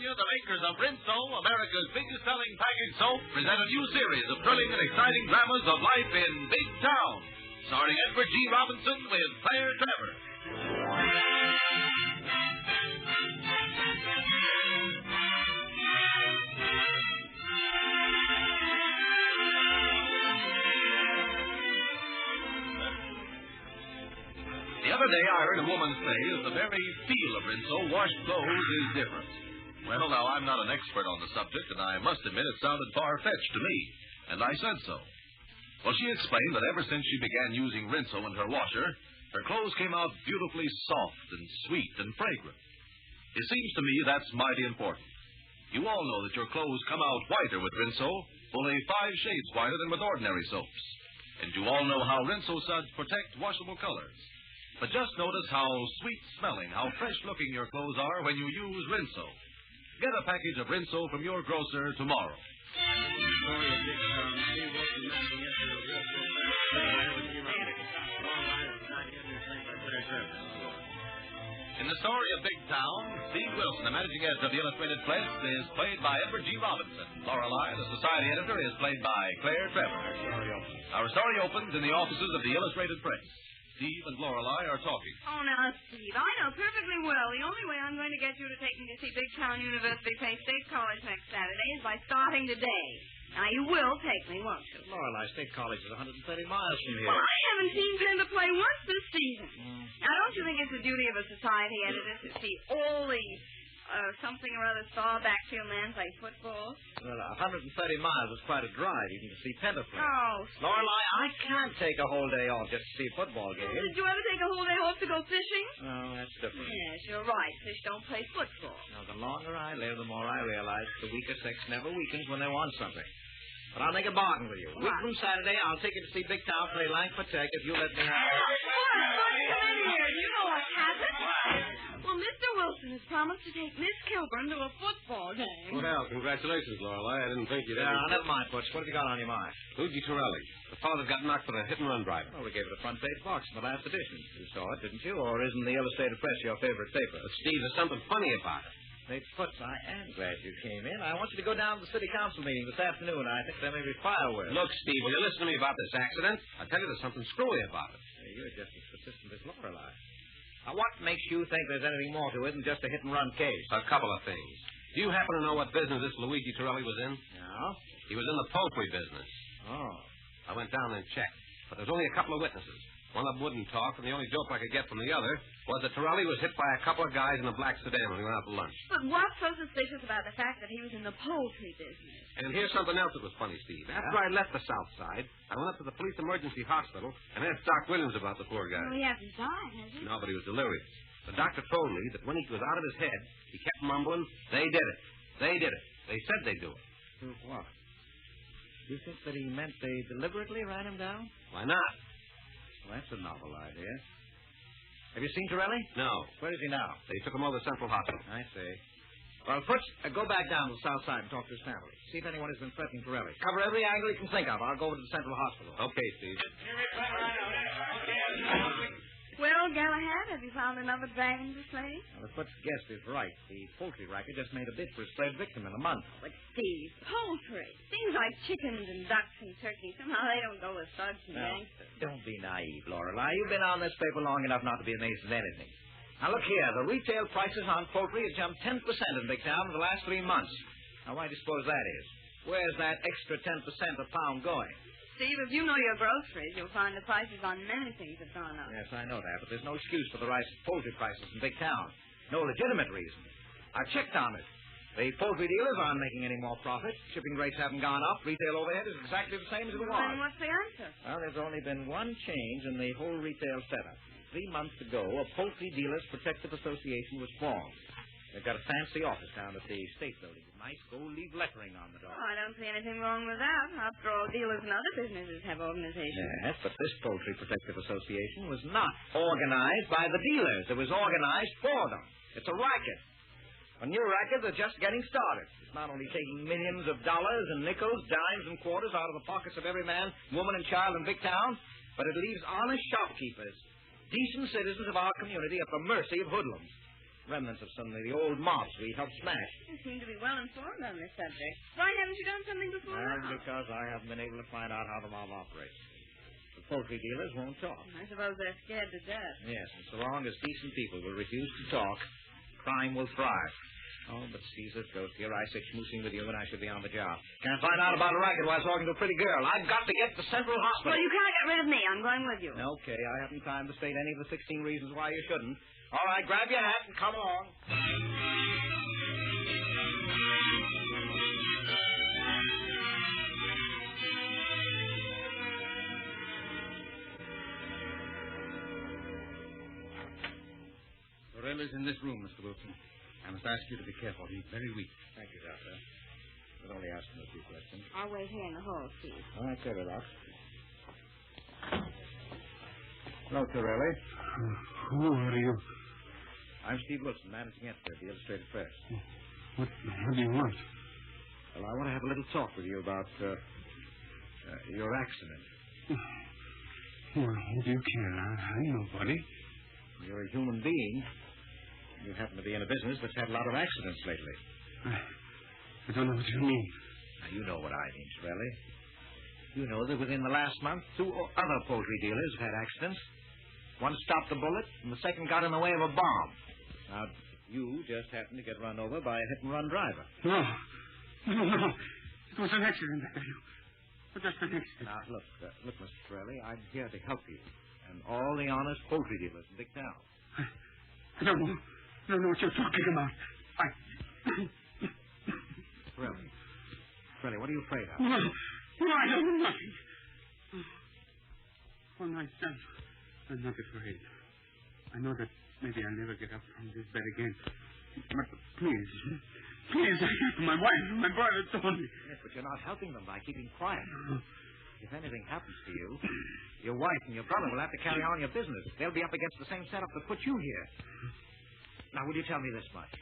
California, the makers of Rinso, America's biggest-selling packaged soap, present a new series of thrilling and exciting dramas of life in Big Town, starring Edward G. Robinson with Claire Trevor. The other day I heard a woman say that the very feel of Rinso washed clothes is different. Well, now, I'm not an expert on the subject, and I must admit it sounded far-fetched to me, and I said so. Well, she explained that ever since she began using Rinso in her washer, her clothes came out beautifully soft and sweet and fragrant. It seems to me that's mighty important. You all know that your clothes come out whiter with Rinso, fully 5 shades whiter than with ordinary soaps. And you all know how Rinso suds protect washable colors. But just notice how sweet-smelling, how fresh-looking your clothes are when you use Rinso. Get a package of Rinso from your grocer tomorrow. In the story of Big Town, Steve Wilson, the managing editor of the Illustrated Press, is played by Edward G. Robinson. Lorelei, the society editor, is played by Claire Trevor. Our story opens in the offices of the Illustrated Press. Steve and Lorelei are talking. Oh, now, Steve, I know perfectly well the only way I'm going to get you to take me to see Big Town University Penn State College next Saturday is by starting today. Now, you will take me, won't you? Lorelei, State College is 130 miles from here. Well, I haven't seen Penn to play once this season. Now, don't you think it's the duty of a society editor to see all the something or other star-backfield man play football? Well, 130 miles is quite a drive, even to see Penn play. Oh, Steve. Lorelei, I can't take a whole day off just to see a football game. Did you ever take a whole day off to go fishing? Oh, that's different. Yes, you're right. Fish don't play football. Now, the longer I live, the more I realize the weaker sex never weakens when they want something. But I'll make a bargain with you. A week from Saturday, I'll take you to see Big Town play Langford Tech if you let me have it. Come in here. Do you know what's happened? Well, Mr. Wilson has promised to take Miss Kilbourne to a football game. Well, congratulations, Lorelei. I didn't think you'd ever... Never mind, Butch. What have you got on your mind? Luigi Torelli, the fellow that got knocked for the hit-and-run driver. Well, we gave it a front-page box in the last edition. You saw it, didn't you? Or isn't the Illustrated Press your favorite paper? But, Steve, there's something funny about it. Hey, Foots, I am glad you came in. I want you to go down to the city council meeting this afternoon. I think there may be fireworks. Look, Steve, will you listen to me about this accident? I tell you, there's something screwy about it. Hey, you're just as persistent as Lorelei. Now, what makes you think there's anything more to it than just a hit-and-run case? A couple of things. Do you happen to know what business this Luigi Torelli was in? No. He was in the poultry business. Oh. I went down and checked, but there's only a couple of witnesses. One of them wouldn't talk, and the only joke I could get from the other was that Torelli was hit by a couple of guys in a black sedan when he went out to lunch. But what's so suspicious about the fact that he was in the poultry business? And here's something else that was funny, Steve. After I left the South Side, I went up to the police emergency hospital and asked Doc Williams about the poor guy. Well, he hasn't died, has he? No, but he was delirious. The doctor told me that when he was out of his head, he kept mumbling, "They did it. They did it. They said they'd do it." Do what? You think that he meant they deliberately ran him down? Why not? Well, that's a novel idea. Have you seen Torelli? No. Where is he now? They took him over to Central Hospital. I see. Well, first, go back down to the South Side and talk to his family. See if anyone has been threatening Torelli. Cover every angle you can think of. I'll go over to the Central Hospital. Okay, Steve. Well, Galahad, have you found another dragon to slay? Well, the Foot's guess is right. The poultry racket just made a bid for his third victim in a month. But, Steve, poultry. Things like chickens and ducks and turkeys, somehow they don't go with thugs and gangsters. Don't be naive, Lorelei. You've been on this paper long enough not to be amazed at anything. Now, look here. The retail prices on poultry have jumped 10% in Big Town in the last 3 months. Now, why do you suppose that is? Where's that extra 10% a pound going? Steve, if you know your groceries, you'll find the prices on many things have gone up. Yes, I know that, but there's no excuse for the rise of poultry prices in Big Town. No legitimate reason. I've checked on it. The poultry dealers aren't making any more profit. Shipping rates haven't gone up. Retail overhead is exactly the same as it was. Then what's the answer? Well, there's only been one change in the whole retail setup. 3 months ago, a Poultry Dealers Protective Association was formed. They've got a fancy office down at the State Building with nice gold-leaf lettering on the door. Oh, I don't see anything wrong with that. After all, dealers and other businesses have organizations. Yes, but this Poultry Protective Association was not organized by the dealers. It was organized for them. It's a racket. A new racket that's just getting started. It's not only taking millions of dollars and nickels, dimes, and quarters out of the pockets of every man, woman, and child in Big Town, but it leaves honest shopkeepers, decent citizens of our community, at the mercy of hoodlums. remnants of some of the old mobs we helped smash. You seem to be well informed on this subject. Why haven't you done something before now? Because I haven't been able to find out how the mob operates. The poultry dealers won't talk. I suppose they're scared to death. Yes, and so long as decent people will refuse to talk, crime will thrive. Oh, but Caesar, ghost, here I sit schmoozing with you, and I should be on the job. Can't find out about a racket while talking to a pretty girl. I've got to get to Central Hospital. Well, you can't get rid of me. I'm going with you. Okay, I haven't time to state any of the 16 reasons why you shouldn't. All right, grab your hat and come along. Lorelai's in this room, Mr. Wilson. I must ask you to be careful. He's very weak. Thank you, Doctor. I'll only ask him a few questions. I'll wait here in the hall, Steve. All right, Trevor, Doc. Hello, Lorelei. Who are you? I'm Steve Wilson, managing editor of the Illustrated Press. What do you want? Well, I want to have a little talk with you about your accident. Well, who do you care? I'm nobody. You're a human being. You happen to be in a business that's had a lot of accidents lately. I don't know what you mean. Now, you know what I mean, Shirley. You know that within the last month, 2 other poultry dealers have had accidents. One stopped a bullet, and the second got in the way of a bomb. Now, you just happened to get run over by a hit-and-run driver. No. It was an accident. Just an accident. Now, look, Mr. Shirley, I'm here to help you. And all the honest poultry dealers in Dick Town. I don't know. I don't know what you're talking about. Shirley, what are you afraid of? No, I don't know nothing. For myself, I'm not afraid. I know that maybe I'll never get up from this bed again. But please, I have my wife and my brother told me. Yes, but you're not helping them by keeping quiet. If anything happens to you, your wife and your brother will have to carry on your business. They'll be up against the same setup that put you here. Now, will you tell me this much?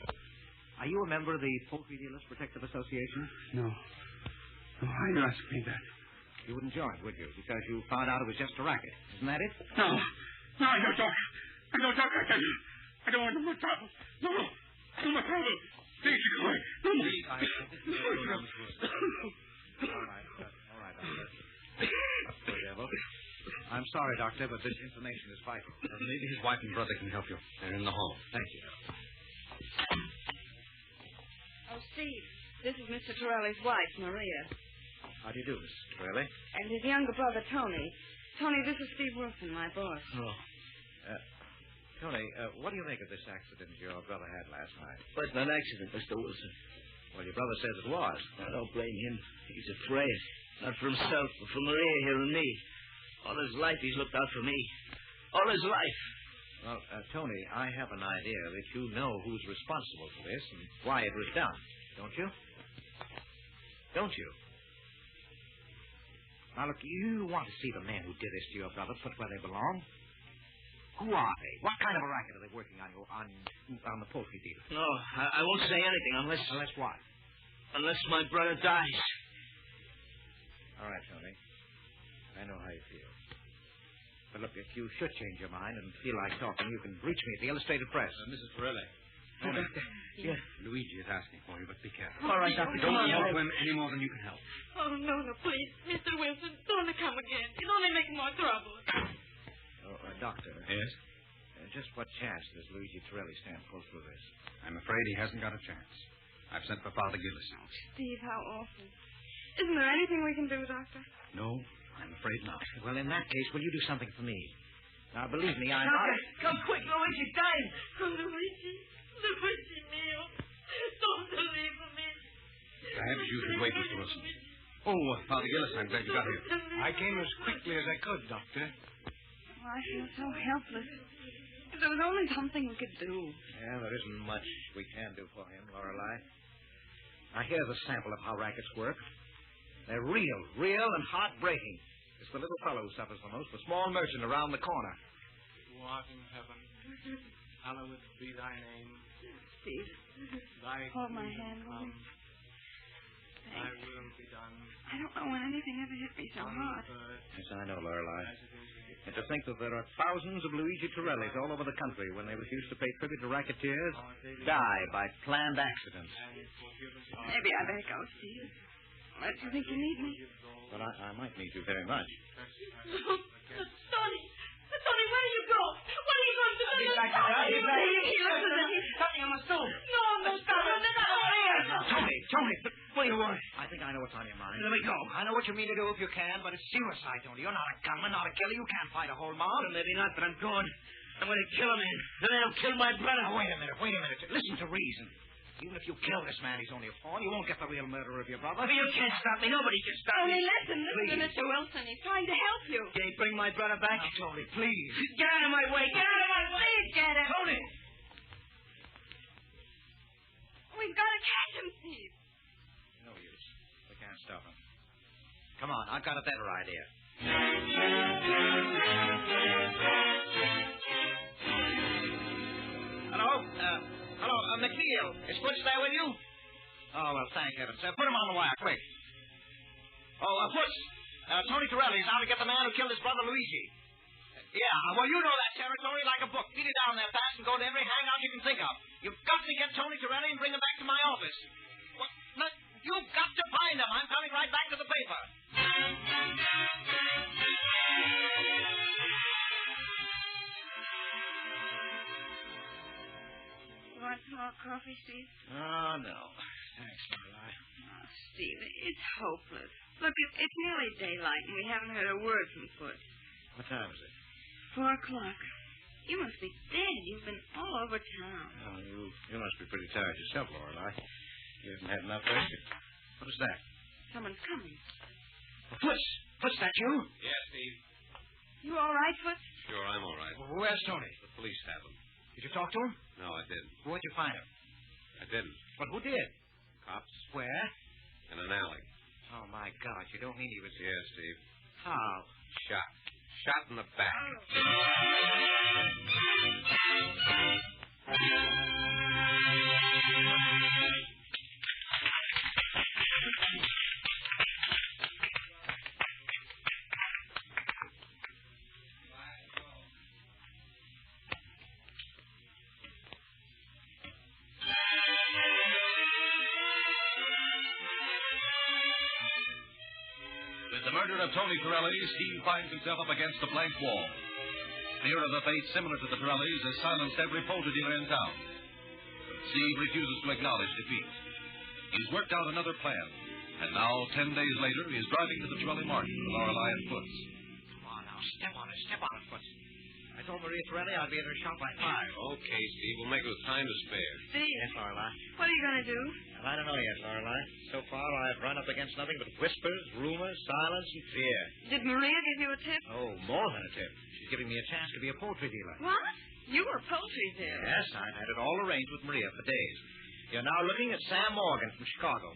Are you a member of the Poultry Dealers Protective Association? No. Why you ask me that? You wouldn't join, would you? Because you found out it was just a racket. Isn't that it? No, I don't talk. I don't talk. I tell you. I don't want no more trouble. No more trouble. Please, go away. No more. All right, Doctor. Poor devil. I'm sorry, Doctor, but this information is vital. Maybe his wife and brother can help you. They're in the hall. Thank you. Oh, Steve, this is Mr. Torelli's wife, Maria. How do you do, Mrs. Torelli? And his younger brother, Tony. Tony, this is Steve Wilson, my boss. Oh. Tony, what do you make of this accident your brother had last night? It wasn't an accident, Mr. Wilson. Well, your brother says it was. I don't blame him. He's afraid. Not for himself, but for Maria here and me. All his life he's looked out for me. All his life. Well, Tony, I have an idea that you know who's responsible for this and why it was done. Don't you? Don't you? Now, look, you want to see the men who did this to your brother put where they belong? Who are they? What kind of a racket are they working on the poultry deal? No, I won't say anything unless... Unless what? Unless my brother dies. All right, Tony. I know how you feel. But look, if you should change your mind and feel like talking, you can reach me at the Illustrated Press. Mrs. Torelli. Tony. Yeah. Luigi is asking for you, but be careful. All right, Doctor, come Don't on. talk to him any more than you can help. Oh, no, please. Mr. Wilson, don't come again. It only makes more trouble. Doctor. Yes? Just what chance does Luigi Torelli stand to pull through this? I'm afraid he hasn't got a chance. I've sent for Father Gillis. Steve, how awful. Isn't there anything we can do, Doctor? No, I'm afraid not. Well, in that case, will you do something for me? Now, believe me, Doctor, come quick. Luigi's dying. Oh, Luigi mio. Don't leave me. Perhaps you should wait, Mr. Wilson. Oh, Father Gillis, I'm glad you got here. I came as quickly as I could, Doctor. Oh, I feel so helpless. If there was only something we could do. Yeah, there isn't much we can do for him, Lorelei. Now, here's a sample of how rackets work. They're real and heartbreaking. It's the little fellow who suffers the most, the small merchant around the corner. Who art in heaven, hallowed be thy name. Steve, Thy hold my kingdom hand, will come. you? Thy will be done I don't know when anything ever hit me so on hard. earth Yes, I know, Lorelei. as it is in heaven. And to think that there are thousands of Luigi Torellis all over the country when they refuse to pay tribute to racketeers die by planned accidents. Maybe I better go, Steve. Unless you think you need me. But I might need you very much. Tony, where do you go? What are you going to do? He's back there. He's back there. He's Something on the stove. No, Tony, what do you want? I think I know what's on your mind. Let me go. I know what you mean to do if you can, but it's suicide, Tony. You're not a gunman, not a killer. You can't fight a whole mob. Well, maybe not, but I'm going. I'm going to kill him, and then I'll kill my brother. Now, wait a minute. Listen to reason. Even if you kill this man, he's only a pawn. You won't get the real murderer of your brother. You can't stop me. Nobody can stop me. Tony, listen to Mr. Wilson. He's trying to help you. Can you bring my brother back? Now, Tony, please. Get out of my way. Get out of my way. Please get him. Tony! We've got to catch him, Steve. No use. We can't stop him. Come on, I've got a better idea. Hello, McNeil. Is Foots there with you? Oh, well, thank heavens. Put him on the wire, quick. Oh, Foots. Tony Torelli's out to get the man who killed his brother Luigi. Yeah, well, you know that territory like a book. Beat it down there fast and go to every hangout you can think of. You've got to get Tony Torelli and bring him back to my office. What? No, you've got to find him. I'm coming right back to the paper. You want some more coffee, Steve? Oh, no. Thanks, Lorelei. Oh, Steve, it's hopeless. Look, it's nearly daylight, and we haven't heard a word from Foots. What time is it? 4 o'clock. You must be dead. You've been all over town. Oh, you must be pretty tired yourself, Lorelei. You haven't had enough rest. What is that? Someone's coming. Foots! Foots, that you? Yes, Steve. You all right, Foots? Sure, I'm all right. Well, where's Tony? The police have him. Did you talk to him? No, I didn't. Where'd you find him? I didn't. But who did? Cops Where? in an alley. Oh, my God. You don't mean he was... Yes, Steve. How? Shot. Shot in the back. With the murder of Tony Torelli, Steve finds himself up against a blank wall. Fear of a fate similar to the Torellis has silenced every poultry dealer in town. Steve refuses to acknowledge defeat. He's worked out another plan, and now, 10 days later, he is driving to the Torelli market with Lorelei and Foots. Come on now. Step on it, Foots. I told Maria Torelli I'd be at her shop by 5. Okay, Steve. We'll make it with time to spare. Steve, Yes, Lorelei. what are you going to do? Well, I don't know yet, Lorelei. So far, I've run up against nothing but whispers, rumors, silence, and fear. Did Maria give you a tip? Oh, more than a tip. She's giving me a chance to be a poultry dealer. What? You were poultry dealer. Yes, I've had it all arranged with Maria for days. You're now looking at Sam Morgan from Chicago,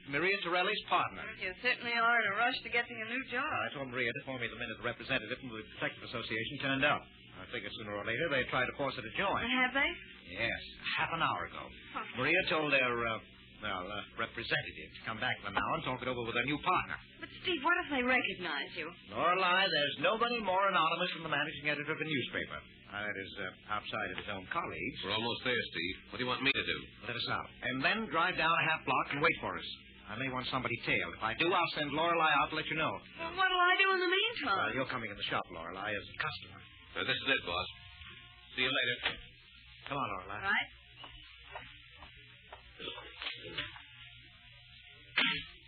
Maria Torelli's partner. You certainly are in a rush to getting a new job. I told Maria to phone me the minute the representative from the Detective Association turned up. I figured sooner or later they'd try to force her to join. Have they? Yes, half an hour ago. Huh. Maria told their, representative to come back for now and talk it over with their new partner. But, Steve, what if they recognize you? Lorelei, there's nobody more anonymous than the managing editor of a newspaper. That is, outside of his own colleagues. We're almost there, Steve. What do you want me to do? Let us out. And then drive down a half block and wait for us. I may want somebody tailed. If I do, I'll send Lorelei out to let you know. Well, what'll I do in the meantime? Well, you're coming in the shop, Lorelei, as a customer. This is it, boss. See you later. Come on, Lorelei. Right?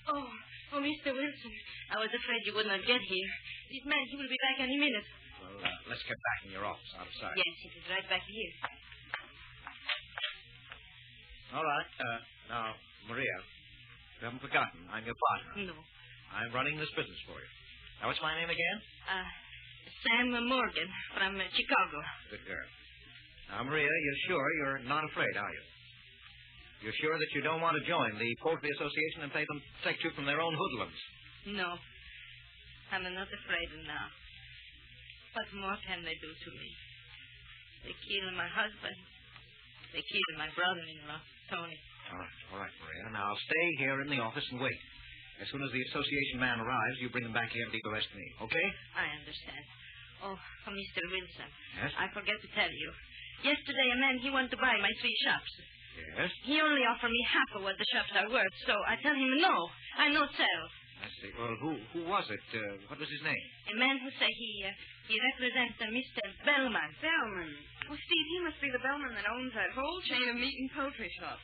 Oh, Mr. Wilson. I was afraid you would not get here. This man, he will be back any minute. Well, let's get back in your office, out of sight. Yes, it is right back here. All right. Now, Maria, you haven't forgotten. I'm your partner. No. I'm running this business for you. Now, what's my name again? Sam Morgan from Chicago. Good girl. Now, Maria, you're sure you're not afraid, are you? You're sure that you don't want to join the Poultry Association and pay them to protect you from their own hoodlums? No. I'm not afraid now. What more can they do to me? They killed my husband. They killed my brother-in-law, Tony. All right, Maria. Now, I'll stay here in the office and wait. As soon as the association man arrives, you bring him back here and leave the rest to me, okay? I understand. Oh, for Mr. Wilson. Yes? I forget to tell you. Yesterday, a man, he wanted to buy my 3 shops. Yes? He only offered me half of what the shops are worth, so I tell him no. I no sell. I see. Well, who was it? What was his name? A man who say he represents Mr. Bellman. Bellman. Oh, Steve, he must be the Bellman that owns that whole chain of meat and poultry shops.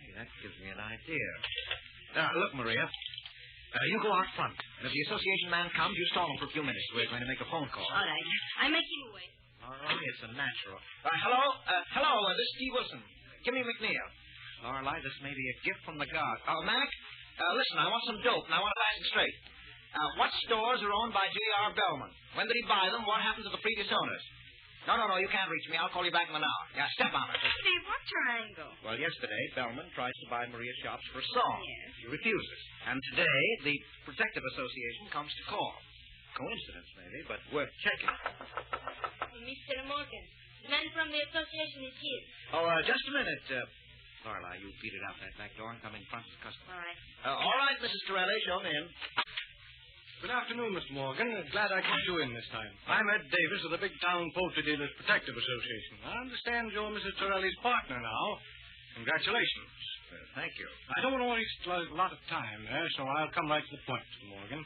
Hey, that gives me an idea. Look, Maria. You go out front. And if the association man comes, you stall him for a few minutes. We're going to make a phone call. All right. I make you wait. All right, it's a natural. Hello? Hello, this is Steve Wilson. Jimmy McNeil. Lorelei, this may be a gift from the God. Mac, listen, I want some dope, and I want to ask it straight. What stores are owned by J.R. Bellman? When did he buy them? What happened to the previous owners? No, you can't reach me. I'll call you back in an hour. Yeah, step on it. Steve, what's your angle? Well, yesterday, Bellman tries to buy Maria's shops for a song. Yes. She refuses. And today, the Protective Association comes to call. Coincidence, maybe, but worth checking. Mr. Morgan, the man from the association is here. Oh, just a minute. Lorelei, you beat it out that back door and come in front of the customer. All right. All right, Mrs. Corelli, show me in. Good afternoon, Mr. Morgan. Glad I got you in this time. I'm Ed Davis of the Big Town Poultry Dealers Protective Association. I understand you're Mrs. Torelli's partner now. Congratulations. Thank you. I don't want to waste a lot of time there, so I'll come right to the point, Mr. Morgan.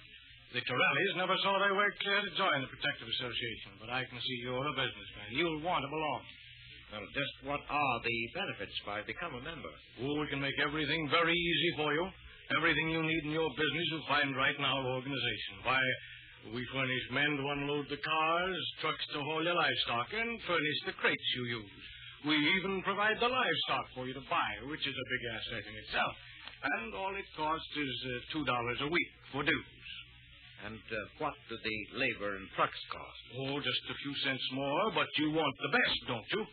The Torellis never saw their way clear to join the Protective Association, but I can see you're a businessman. You'll want to belong. Well, just what are the benefits if I become a member? Oh, we can make everything very easy for you. Everything you need in your business you'll find right in our organization. Why, we furnish men to unload the cars, trucks to haul your livestock, and furnish the crates you use. We even provide the livestock for you to buy, which is a big asset in itself. And all it costs is $2 a week for dues. And what do the labor and trucks cost? Oh, just a few cents more, but you want the best, don't you?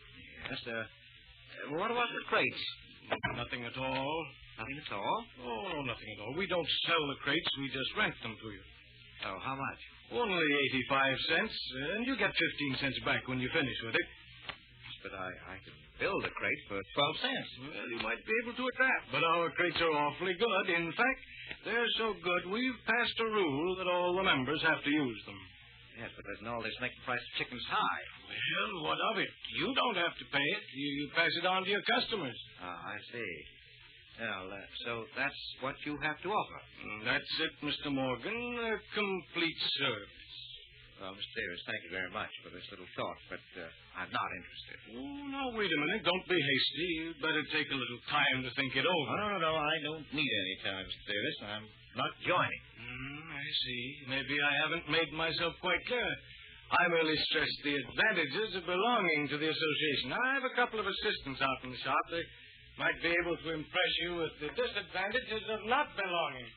Yes, what about the crates? Nothing at all. Nothing at all? Oh, nothing at all. We don't sell the crates. We just rent them to you. Oh, how much? Only 85 cents, and you get 15 cents back when you finish with it. But I can build a crate for 12 cents. Well, you might be able to at that. But our crates are awfully good. In fact, they're so good we've passed a rule that all the members have to use them. Yes, but doesn't all this make the price of chickens high? Well, what of it? You don't have to pay it. You pass it on to your customers. Ah, I see. Well, so that's what you have to offer. That's it, Mr. Morgan. A complete service. Well, Mr. Davis, thank you very much for this little thought, but I'm not interested. Oh, now, wait a minute. Don't be hasty. You'd better take a little time to think it over. No. I don't need any time, Mr. Davis. I'm not joining. I see. Maybe I haven't made myself quite clear. I merely stressed the advantages of belonging to the association. I have a couple of assistants out in the shop. They might be able to impress you with the disadvantages of not belonging.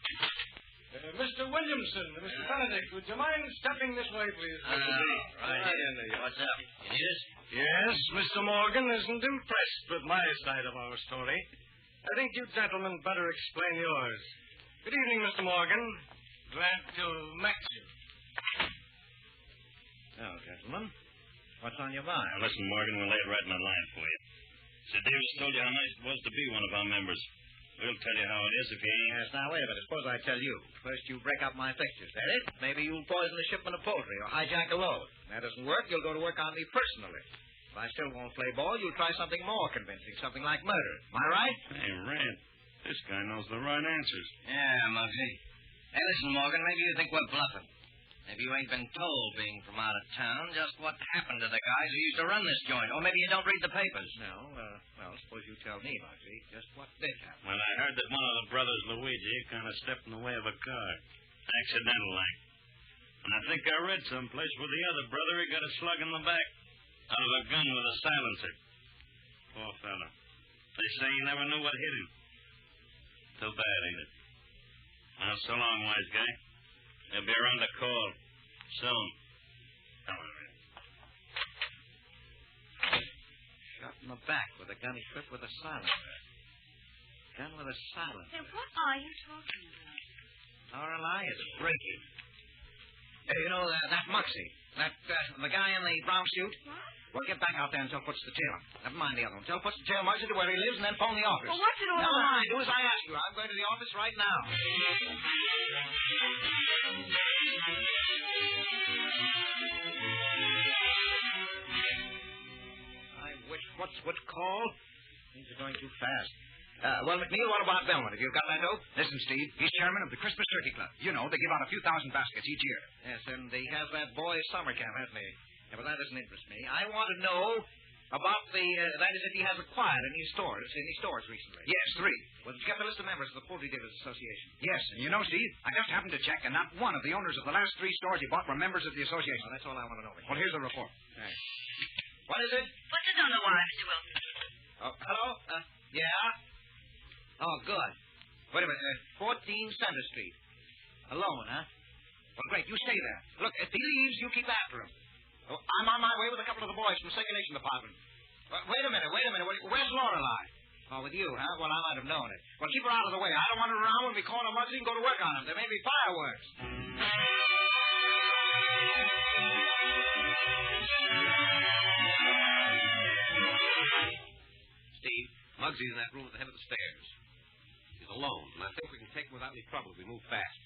Mr. Williamson, Mr. Benedict, would you mind stepping this way, please? Right here. What's up? You need us? Yes, Mr. Morgan isn't impressed with my side of our story. I think you gentlemen better explain yours. Good evening, Mr. Morgan. Glad to meet you. Now, gentlemen, what's on your mind? Now, listen, Morgan, we'll lay it right in the line for you. Sir Davis told you how nice it was to be one of our members. We'll tell you how it is if you ain't. Yes, now, wait a minute. Suppose I tell you. First, you break up my fixtures. That it? Maybe you'll poison a shipment of poultry or hijack a load. If that doesn't work, you'll go to work on me personally. If I still won't play ball, you'll try something more convincing, something like murder. Am I right? Hey, Red, this guy knows the right answers. Yeah, Muggsy. Hey, listen, Morgan, maybe you think we're bluffing. Maybe you ain't been told, being from out of town, just what happened to the guys who used to run this joint. Or maybe you don't read the papers. No, well, suppose you tell me, Bugsy, just what did happen. Well, I heard that one of the brothers, Luigi, kind of stepped in the way of a car. Accidental, like. And I think I read someplace where the other brother, he got a slug in the back out of a gun with a silencer. Poor fella. They say he never knew what hit him. Too bad, ain't it? Now, so long, wise guy. They'll be around the call. Soon. Come on, Red. Shot in the back with a gun equipped with a silencer. Gun with a silencer. Hey, what are you talking about? Lorelei, it's breaking. Hey, you know, that Mugsy. The guy in the brown suit? What? Well, get back out there and tell Puts to tail him. Never mind the other one. Tell Puts to tail Mugsy to where he lives and then phone the office. Well, what's it all Never about? mind. Do as I ask you. I'm going to the office right now. What's called? Things are going too fast. Well, McNeil, what about Belmont? Have you got that note? Listen, Steve, he's chairman of the Christmas Turkey Club. You know, they give out a few thousand baskets each year. Yes, and he has that boys' summer camp, hasn't he? Yeah, but that doesn't interest me. I want to know about that is if he has acquired any stores recently. Yes, 3. Well, did you get the list of members of the Poultry Dealers Association? Yes, and you know, Steve, I just happened to check, and not one of the owners of the last 3 stores he bought were members of the association. Well, that's all I want to know. Well, here's the report. Right. What is it? What's it on the wire, Mr. Wilson? Oh, hello? Yeah? Oh, good. Wait a minute. 14 Center Street. Alone, huh? Well, great. You stay there. Look, if he leaves, you keep after him. Oh, I'm on my way with a couple of the boys from the circulation department. Wait a minute. Where's Lorelei? Oh, with you, huh? Well, I might have known it. Well, keep her out of the way. I don't want her around when we call him Muggsy and go to work on him. There may be fireworks. Steve, Muggsy's in that room at the head of the stairs. He's alone, and I think we can take him without any trouble if we move fast.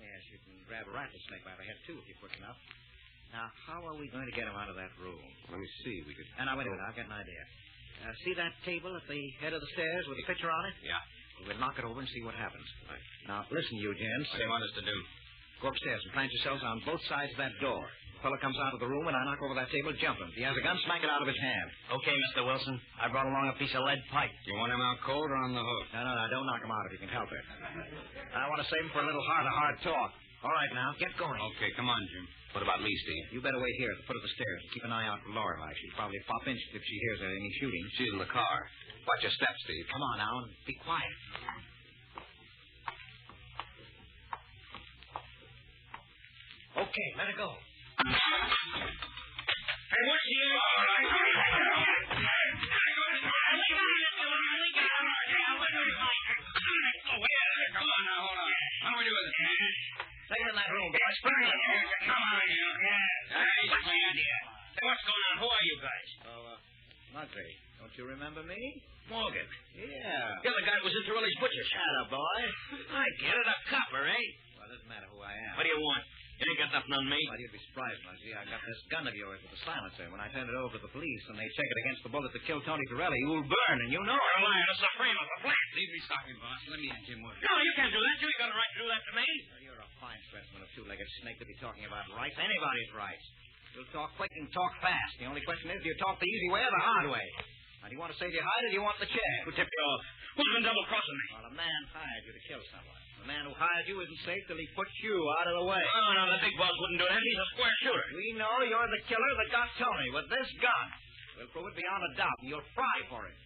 Yes, you can grab a rattlesnake by the head, too, if you're quick enough. Now, how are we going to get him out of that room? Let me see. We could... Now, wait a minute. I've got an idea. See that table at the head of the stairs with the picture on it? Yeah. We'll knock it over and see what happens. Right. Now, listen, you gents. What do you want us to do? Go upstairs and plant yourselves on both sides of that door. The fellow comes out of the room, and I knock over that table, jump him. If he has a gun, smack it out of his hand. Okay, Mr. Wilson. I brought along a piece of lead pipe. You want him out cold or on the hook? No, don't knock him out if you can help it. I want to save him for a little heart-to-heart talk. All right, now, get going. Okay, come on, Jim. What about me, Steve? You better wait here at the foot of the stairs and keep an eye out for Lorelei. She'll probably pop in if she hears any shooting. She's in the car. Watch your steps, Steve. Come on now, and be quiet. Okay, let it go. Hey, what's the... All right. Come on now, hold on. What do we do with it? Take it in that room, boys. Bring it. Come on, you. What's the idea? What's going on? Who are you guys? Muggsy, don't you remember me? Morgan. Yeah. You're the guy who was in Torelli's butcher shop. boy. I get it. A copper, eh? Well, it doesn't matter who I am. What do you want? You ain't got nothing on me. Well, you'd be surprised, Muggsy. I got this gun of yours with a silencer. When I turned it over to the police and they check it against the bullet that killed Tony Torelli, you'll burn, and you know it. You're lying. It's the frame of the flat. Leave me talking, boss. Let me in, Jim Wood. No, you can't do that. You ain't got a right to do that to me. Well, you're a fine specimen of two-legged snake to be talking about rights. Anybody's rights. You'll talk quick and talk fast. The only question is, do you talk the easy way or the hard way? Now, do you want to save your hide or do you want the chair? Who tipped you off? Who's been double-crossing me? Well, a man hired you to kill someone. The man who hired you isn't safe till he puts you out of the way. Oh, no, the big boss wouldn't do that. He's a square shooter. We know you're the killer that got Tony with this gun. We'll prove it beyond a doubt, and you'll fry for it.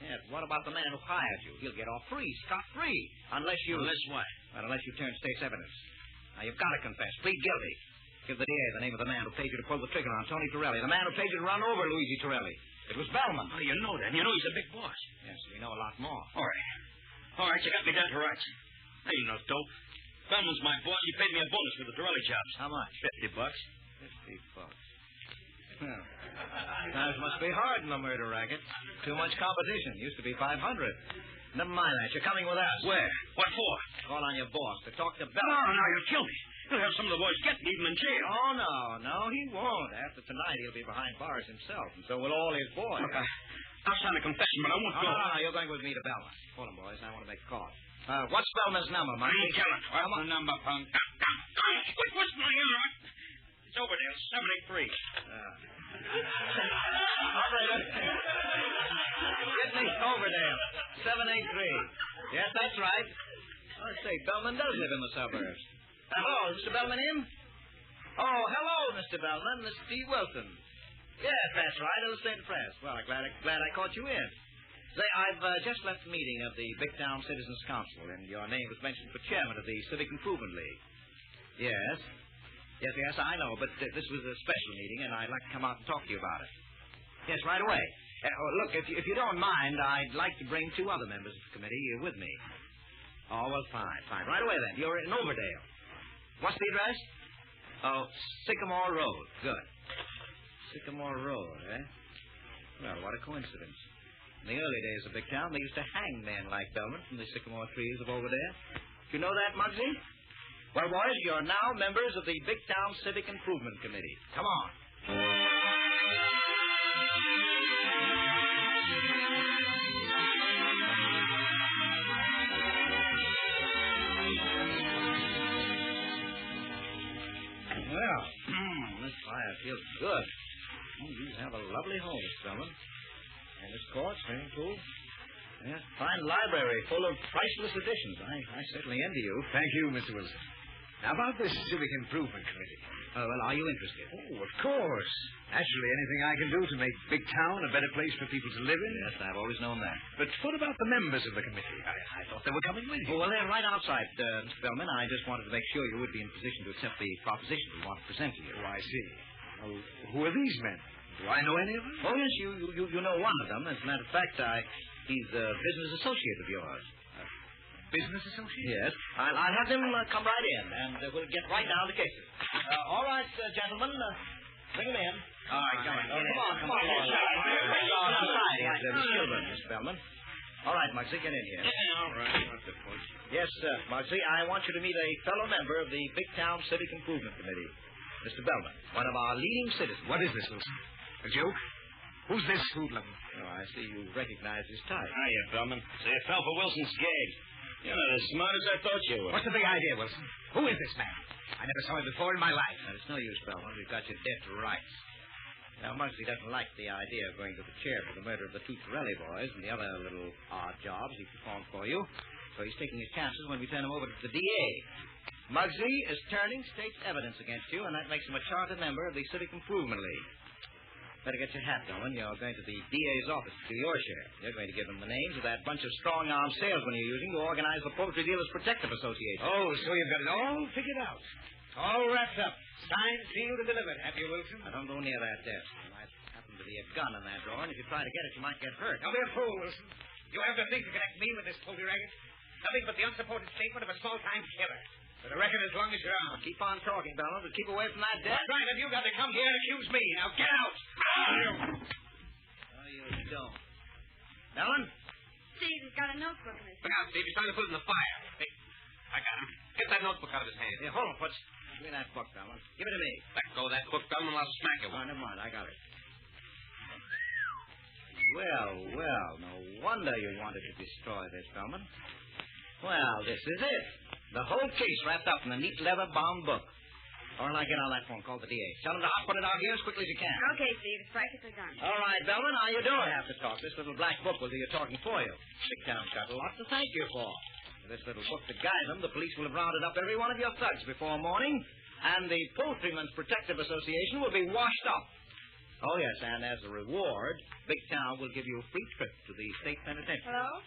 Yes, what about the man who hired you? He'll get off free, scot-free, unless you... Unless what? Well, unless you turn state's evidence. Now, you've got to confess. Plead guilty. Give the DA the name of the man who paid you to pull the trigger on Tony Torelli, the man who paid you to run over Luigi Torelli. It was Bellman. Oh, you know that. You know he's a big boss. Yes, we know a lot more. All right, you got me down to rights. Hey, you know, dope. Bellman's my boss. He paid me a bonus for the Torelli jobs. How much? $50. $50. Times must be hard in the murder racket. Too much competition. Used to be 500. Never mind that. You're coming with us. Where? What for? Call on your boss to talk to Bellman. No, you'll kill me. You'll have some of the boys get me, even in jail. Oh, no, he won't. After tonight, he'll be behind bars himself, and so will all his boys. Look, I'll sign a confession, but I won't go. No, you're going with me to Bellman. Hold on, boys. I want to make a call. What's Bellman's number, Mike? I ain't telling. What's the number, punk? What's my number? It's Overdale, 783. Operator. Get me Overdale, 783. Yes, that's right. Let's say, Bellman does live in the suburbs. Hello, Mr. Bellman in? Oh, hello, Mr. Bellman. This is Steve Wilson. Yes, that's right. Illustrated Press. Well, I'm glad I caught you in. Say, I've just left the meeting of the Big Town Citizens Council, and your name was mentioned for chairman of the Civic Improvement League. Yes, I know, but this was a special meeting, and I'd like to come out and talk to you about it. Yes, right away. Look, if you don't mind, I'd like to bring 2 other members of the committee with me. Oh, well, fine. Right away, then. You're in Overdale. What's the address? Oh, Sycamore Road. Good. Sycamore Road, eh? Well, what a coincidence. In the early days of Big Town, they used to hang men like Bellman from the sycamore trees of over there. Do you know that, Muggsy? Well, boys, you're now members of the Big Town Civic Improvement Committee. Come on. This fire feels good. Oh, you have a lovely home, Miss Bellman. And this court, swimming pool. Yes, fine library full of priceless editions. I certainly envy you. Thank you, Mr. Wilson. Now, about this Civic Improvement Committee. Well, are you interested? Oh, of course. Naturally, anything I can do to make Big Town a better place for people to live in. Yes, I've always known that. But what about the members of the committee? I thought they were coming with you. Oh, well, they're right outside, Mr. Bellman. I just wanted to make sure you would be in position to accept the proposition we want to present to you. Oh, I see. Well, who are these men? Do I know any of them? Oh, yes, you know one of them. As a matter of fact, he's a business associate of yours. Business associate? Yes. I'll have him come right in, and we'll get right down to cases. All right, gentlemen. Bring him in. All right, come on. Come on. Society, Miss Kilbourne, Miss Bellman. All right, Muggsy, get in here. Yeah, all right. What's the point? Yes, Muggsy, I want you to meet a fellow member of the Big Town Civic Improvement Committee, Mr. Bellman, one of our leading citizens. What is this, Wilson? A joke? Who's this hoodlum? Oh, I see you recognize his type. Hiya, Bellman. So you fell for Wilson's gag. You're not as smart as I thought you were. What's the big idea, Wilson? Who is this man? I never saw him before in my life. Now, it's no use, Bellman. We've got you dead to rights. Now, Muggsy doesn't like the idea of going to the chair for the murder of the two Torelli boys and the other little odd jobs he performed for you. So he's taking his chances when we turn him over to the DA. Muggsy is turning state's evidence against you, and that makes him a chartered member of the Civic Improvement League. Better get your hat going. You're going to the DA's office to do your share. You're going to give him the names of that bunch of strong-arm salesmen you're using to organize the Poultry Dealers Protective Association. Oh, so you've got it all figured out. All wrapped up. Signed, sealed, and delivered. Have you, Wilson? Now, don't go near that desk. There might happen to be a gun in that drawer, and if you try to get it, you might get hurt. Don't be a fool, Wilson. You have nothing to connect me with this poultry racket. Nothing but the unsupported statement of a small-time killer. For the record as long as you're out. Keep on talking, Bellman, but keep away from that desk. That's right, and you got to come here and accuse me. Now get out! No, you don't. Bellman? Steve, he's got a notebook in his Look out, Steve. He's trying to put it in the fire. Hey, I got him. Get that notebook out of his hand. Here, hold on, Putz. Give me that book, Bellman. Give it to me. Let go of that book, Bellman, and I'll smack you. Oh, never mind. I got it. Well, no wonder you wanted to destroy this, Bellman. Well, this is it. The whole case wrapped up in a neat leather-bound book. All right, get on that phone. Call the DA. Tell him to put it out here as quickly as you can. Okay, Steve. It's practically done. All right, Bellman. Now, you don't have to talk. This little black book will do your talking for you. Big Town's got a lot to thank you for. With this little book to guide them, the police will have rounded up every one of your thugs before morning, and the Poultrymen's Protective Association will be washed up. Oh, yes, and as a reward, Big Town will give you a free trip to the state penitentiary. Hello?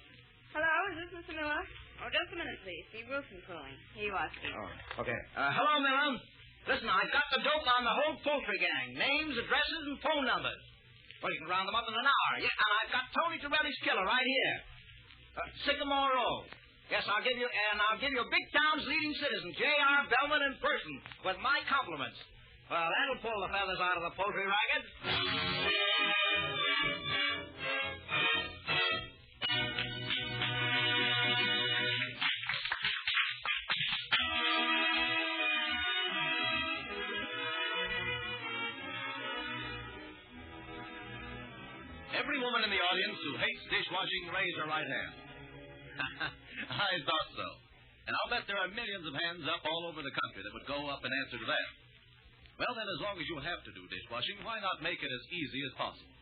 Hello? Is this Mr. Miller? Oh, just a minute, please. Steve Wilson calling. Here you are, Steve. All right. Okay. Hello, Miller. Listen, I've got the dope on the whole poultry gang. Names, addresses, and phone numbers. Well, you can round them up in an hour. Yeah, and I've got Tony Torelli's killer right here. Sycamore Road. Yes, I'll give you Big Town's leading citizen, J.R. Bellman in person, with my compliments. Well, that'll pull the feathers out of the poultry racket. Every woman in the audience who hates dishwashing, raise her right hand. I thought so. And I'll bet there are millions of hands up all over the country that would go up in answer to that. Well, then, as long as you have to do dishwashing, why not make it as easy as possible?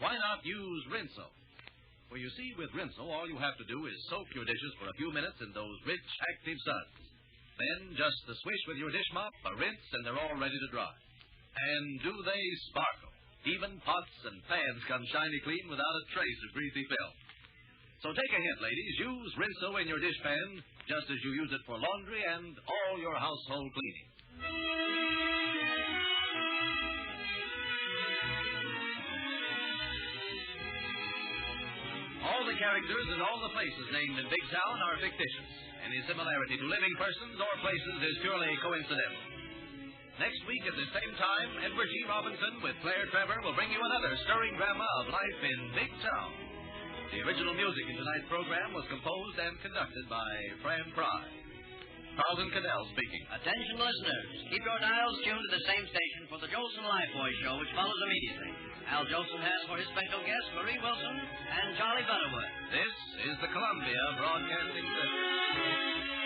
Why not use Rinso? Well, you see, with Rinso, all you have to do is soak your dishes for a few minutes in those rich, active suds. Then just a swish with your dish mop, a rinse, and they're all ready to dry. And do they sparkle? Even pots and pans come shiny clean without a trace of greasy film. So take a hint, ladies. Use Rinso in your dishpan just as you use it for laundry and all your household cleaning. All the characters and all the places named in Big Town are fictitious. Any similarity to living persons or places is purely coincidental. Next week at the same time, Edward G. Robinson with Claire Trevor will bring you another stirring drama of life in Big Town. The original music in tonight's program was composed and conducted by Fran Frey. Carlton Cadell speaking. Attention, listeners. Keep your dials tuned to the same station for the Jolson Lifeboy Show, which follows immediately. Al Jolson has for his special guests Marie Wilson and Charlie Butterwood. This is the Columbia Broadcasting System.